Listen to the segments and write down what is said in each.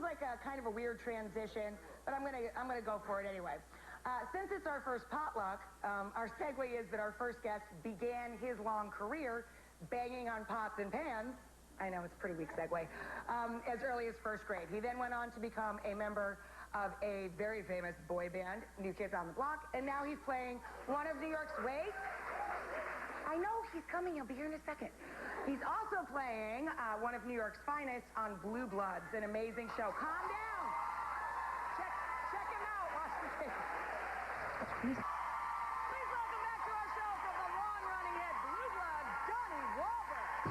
like a kind of a weird transition, but I'm gonna go for it anyway. Since it's our first potluck, our segue is that our first guest began his long career banging on pots and pans. I know, it's a pretty weak segue. As early as first grade. He then went on to become a member of a very famous boy band, New Kids on the Block, and now he's playing one of New York's, wait, I know he's coming, he'll be here in a second. He's also playing one of New York's finest on Blue Bloods, an amazing show. Calm down. Check him out. Watch the tape. Please welcome back to our show from the long-running hit Blue Bloods, Donnie Wahlberg.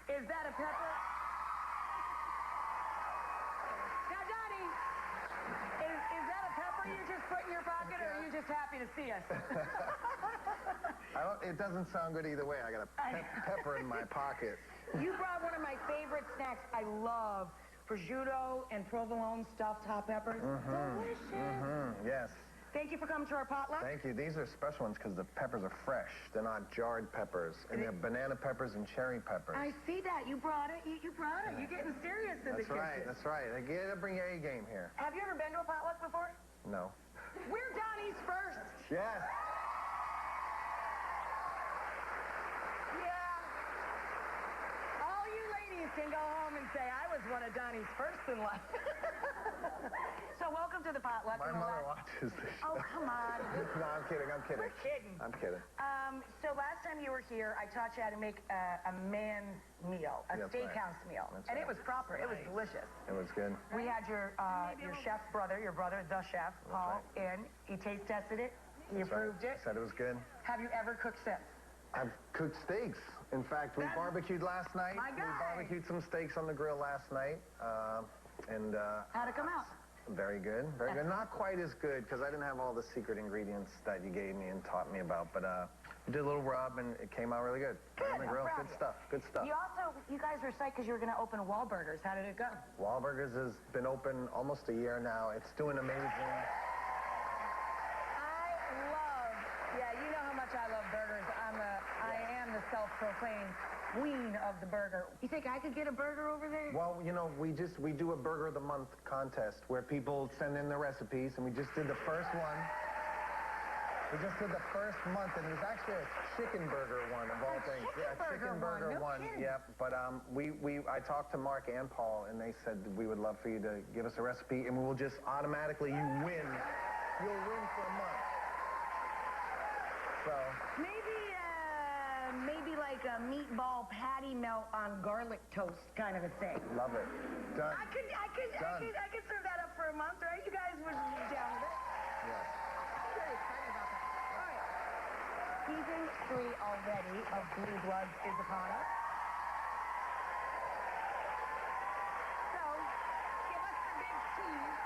Is that a pepper? Now, Donnie, is that a pepper you just put in your pocket, or are you just happy to see us? It doesn't sound good either way. I got a pepper in my pocket. You brought one of my favorite snacks. I love prosciutto and provolone stuffed hot peppers. Delicious. Yes. Thank you for coming to our potluck. Thank you. These are special ones because the peppers are fresh. They're not jarred peppers. And they're banana peppers and cherry peppers. I see that. You brought it. You brought it. You're getting serious in the kitchen. That's right. I gotta bring your A game here. Have you ever been to a potluck before? No. We're Donnie's first. Yes. Yeah. All you ladies can go home and say, I was one of Donnie's first in life. So welcome to the potluck. My mother watches this show. Oh, come on. No, I'm kidding. We're kidding. I'm kidding. So last time you were here, I taught you how to make a man's meal, a steakhouse meal. And it was proper. It was delicious. It was good. We had your chef's brother, the chef, Paul, in. He taste tested it. He approved it. Said it was good. Have you ever cooked since? I've cooked steaks. In fact, we barbecued last night. My guy. We barbecued some steaks on the grill last night. How'd it come out? Very good. Very good. Not quite as good because I didn't have all the secret ingredients that you gave me and taught me about. But we did a little rub and it came out really good. Good. On the grill. Good stuff. Good stuff. You guys were psyched because you were going to open Wahlburgers. How did it go? Wahlburgers has been open almost a year now. It's doing amazing. Yeah, you know how much I love burgers. I am the self-proclaimed queen of the burger. You think I could get a burger over there? Well, you know, we do a Burger of the Month contest where people send in their recipes, and we just did the first one. We just did the first month, and it was actually a chicken burger one of all things. Yeah, chicken burger one. Yeah, but I talked to Mark and Paul, and they said that we would love for you to give us a recipe, and we will just automatically, you'll win for a month. So maybe like a meatball patty melt on garlic toast kind of a thing. Love it. Done. I could serve that up for a month, right? You guys would be down with it. Yes. I'm very excited about that. All right. Season 3 already of Blue Bloods is upon us. So, give us the big tease.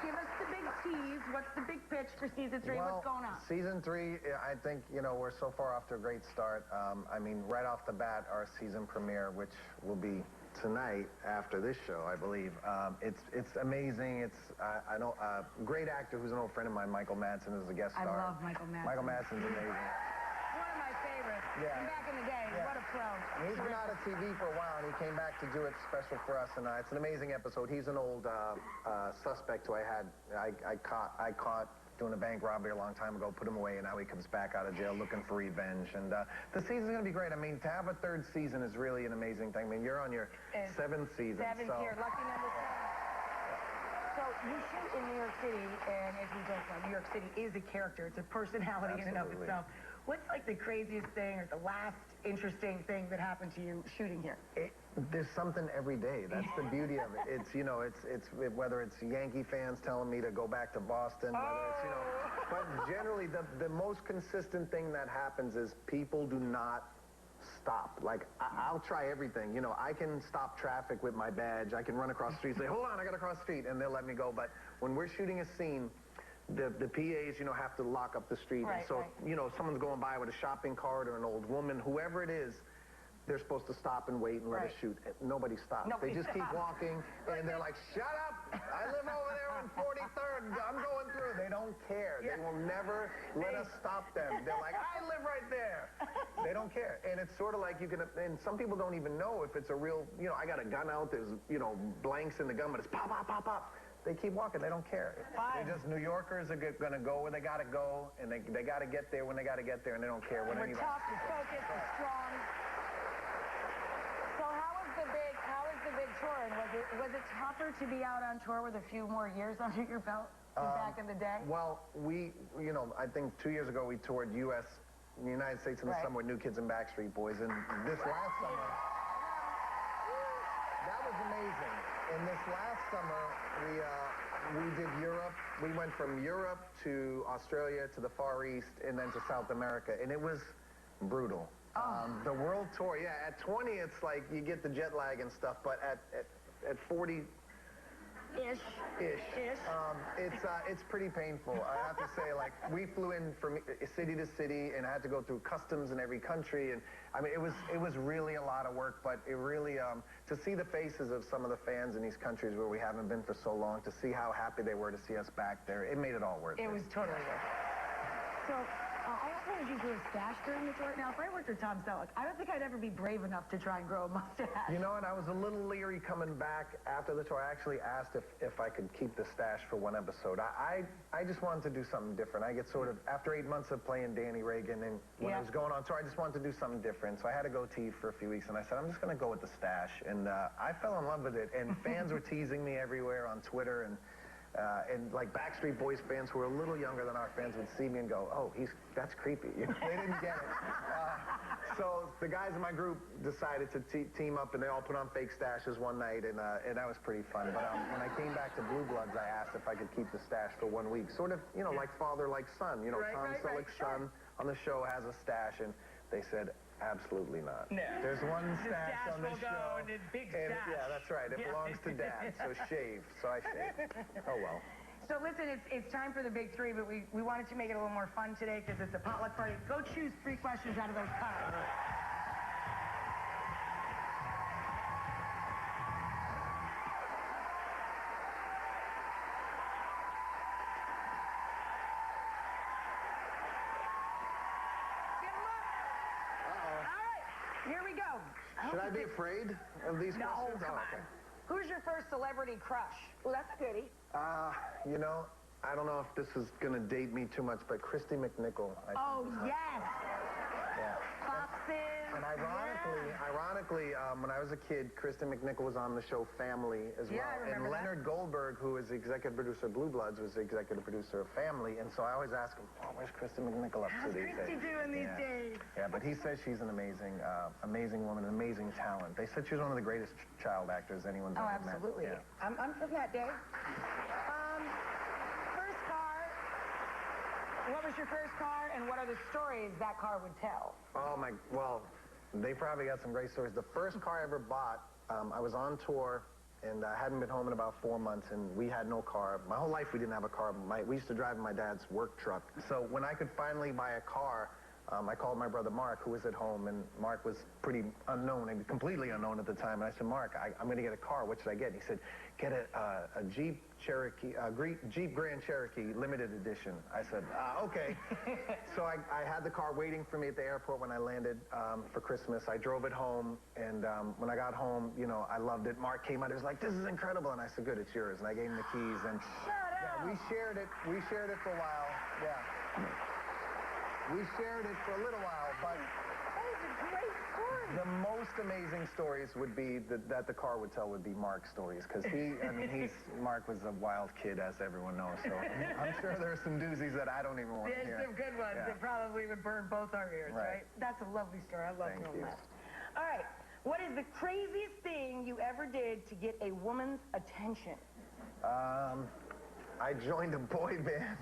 Give us the big tease. What's the big pitch for season 3? Well, what's going on? Season 3, I think, you know, we're so far off to a great start. I mean, right off the bat, our season premiere, which will be tonight after this show, I believe. It's amazing. It's I know a great actor who's an old friend of mine, Michael Madsen, is a guest star. I love Michael Madsen. Michael Madsen's amazing. One of my favorites. Yeah. From back in the day. Yeah. What a pro. And he's been out of TV for a while, and he came back to do it special for us, and it's an amazing episode. He's an old suspect who I caught doing a bank robbery a long time ago, put him away, and now he comes back out of jail looking for revenge. And the season's going to be great. I mean, to have a third season is really an amazing thing. I mean, you're on your 7th season. 7th year, lucky number 7. So you shoot in New York City, and as we joke about, New York City is a character. It's a personality in and of itself. What's like the craziest thing or the last interesting thing that happened to you shooting here? There's something every day. That's the beauty of it. It's, you know, whether it's Yankee fans telling me to go back to Boston, whether it's, you know, but generally the most consistent thing that happens is people do not stop. Like, I'll try everything. You know, I can stop traffic with my badge. I can run across the street and say, hold on, I got to cross the street, and they'll let me go. But when we're shooting a scene, the PAs, you know, have to lock up the street. Right, and so, right. you know, if someone's going by with a shopping cart or an old woman, whoever it is, they're supposed to stop and wait and let us shoot. Nobody stops. Nobody They just keep stops. walking, and they're like, shut up! I live over there on 43rd. I'm going through. They don't care. Yeah. They will never let us stop them. They're like, I live right there. They don't care. And it's sort of like you can, and some people don't even know if it's a real, you know, I got a gun out, there's, you know, blanks in the gun, but it's pop, pop, pop, pop. They keep walking. They don't care. Fine. They're just New Yorkers are going to go where they got to go, and they got to get there when they got to get there, and they don't care what We're anybody. tough, we're focused, we're strong. So how was the big tour? And was it tougher to be out on tour with a few more years under your belt than back in the day? Well, you know, I think 2 years ago we toured the United States in the summer with New Kids and Backstreet Boys, and this last summer, that was amazing. And this last summer, we did Europe. We went from Europe to Australia to the Far East and then to South America, and it was brutal. The world tour, yeah, at 20 it's like you get the jet lag and stuff, but at 40 Ish. It's pretty painful. I have to say, like, we flew in from city to city and had to go through customs in every country, and I mean, it was really a lot of work, but it really to see the faces of some of the fans in these countries where we haven't been for so long, to see how happy they were to see us back there, it made it all worth it. It was totally worth it. So, I also wanted you to do a stash during the tour. Now, if I worked with Tom Selleck, I don't think I'd ever be brave enough to try and grow a mustache. You know what? I was a little leery coming back after the tour. I actually asked if I could keep the stash for one episode. I just wanted to do something different. I get sort of, after 8 months of playing Danny Reagan, and when I was going on tour, I just wanted to do something different. So I had a goatee for a few weeks, and I said, I'm just going to go with the stash. And I fell in love with it. And fans were teasing me everywhere on Twitter, and like Backstreet Boys fans who were a little younger than our fans would see me and go, oh, that's creepy. You know, they didn't get it. So the guys in my group decided to team up, and they all put on fake stashes one night, and that was pretty fun. But when I came back to Blue Bloods, I asked if I could keep the stash for 1 week. Sort of, you know, like father, like son. You know, Tom Selleck's son on the show has a stash, and they said, absolutely not. No. There's one stash on the show. Go, and it's big stash. Yeah, that's right. It belongs to Dad, so shave. So I shaved. Oh, well. So listen, it's time for the big three, but we wanted to make it a little more fun today because it's a potluck party. Go choose 3 questions out of those cards. Here we go. Should I be afraid of these No, questions? come on. Who's your first celebrity crush? Well, that's a goodie. You know, I don't know if this is going to date me too much, but Christy McNichol. Oh, yes. Yeah. Foxes. And ironically, when I was a kid, Kristen McNichol was on the show Family as well. Yeah, I remember and that. Leonard Goldberg, who is the executive producer of Blue Bloods, was the executive producer of Family. And so I always ask him, oh, where's Kristen McNichol up to How's these Christy days? doing these days? Yeah, but he says she's an amazing woman, an amazing talent. They said she was one of the greatest child actors anyone's ever met. Oh, absolutely. Yeah. I'm from that day. First car. What was your first car, and what are the stories that car would tell? Oh, well, they probably got some great stories. The first car I ever bought, I was on tour, and I hadn't been home in about 4 months, and we had no car. My whole life we didn't have a car. We used to drive in my dad's work truck. So when I could finally buy a car, I called my brother Mark, who was at home, and Mark was pretty unknown, and completely unknown at the time. And I said, Mark, I'm going to get a car. What should I get? And he said, get a Jeep Cherokee, Jeep Grand Cherokee limited edition. I said, okay. So I had the car waiting for me at the airport when I landed for Christmas. I drove it home, and when I got home, you know, I loved it. Mark came out, he was like, this is incredible. And I said, good, it's yours. And I gave him the keys. And yeah, we shared it for a while. Yeah. We shared it for a little while, but That is a great story. the most amazing stories would be that the car would tell would be Mark's stories, because Mark was a wild kid, as everyone knows. So I'm sure there are some doozies that I don't even want to hear. There's some good ones that probably would burn both our ears, right? That's a lovely story. I love knowing that. All right. What is the craziest thing you ever did to get a woman's attention? I joined a boy band.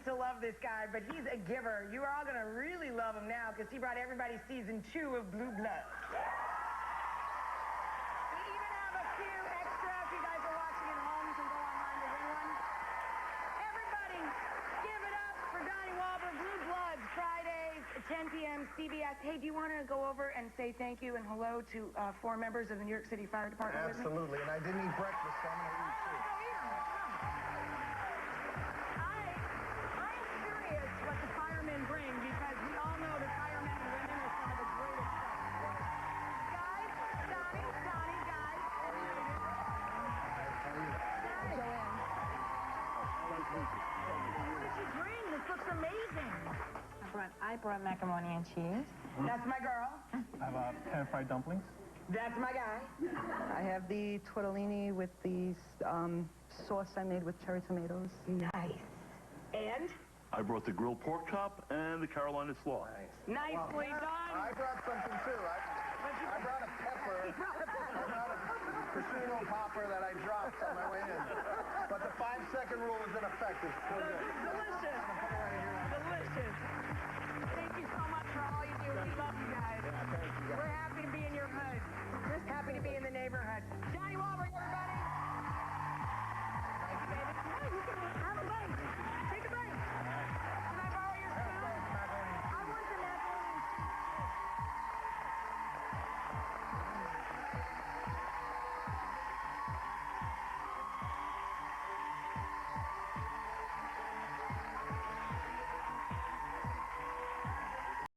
to love this guy, but he's a giver. You are all going to really love him now because he brought everybody season 2 of Blue Bloods. We even have a few extra if you guys are watching at home. You can go online to win one. Everybody, give it up for Donnie Wahlberg, Blue Bloods, Fridays, 10 p.m. CBS. Hey, do you want to go over and say thank you and hello to 4 members of the New York City Fire Department? Absolutely, and I didn't eat breakfast, so I'm going to eat too. What the firemen bring, because we all know that firemen and women are some of the greatest stuff. Guys, Donnie, guys. What did you bring? This looks amazing. I brought macaroni and cheese. That's my girl. I have pan-fried dumplings. That's my guy. I have the tortellini with the sauce I made with cherry tomatoes. Nice. And? I brought the grilled pork chop and the Carolina slaw. Nicely done. I brought something too. I brought a pepper. I brought a casino popper that I dropped on my way in. But the 5-second rule is in effect. It's still good. Delicious. Delicious. Thank you so much for all you do. We love you guys. Yeah, thank you guys. We're happy to be in your hood. Just happy to be in the neighborhood.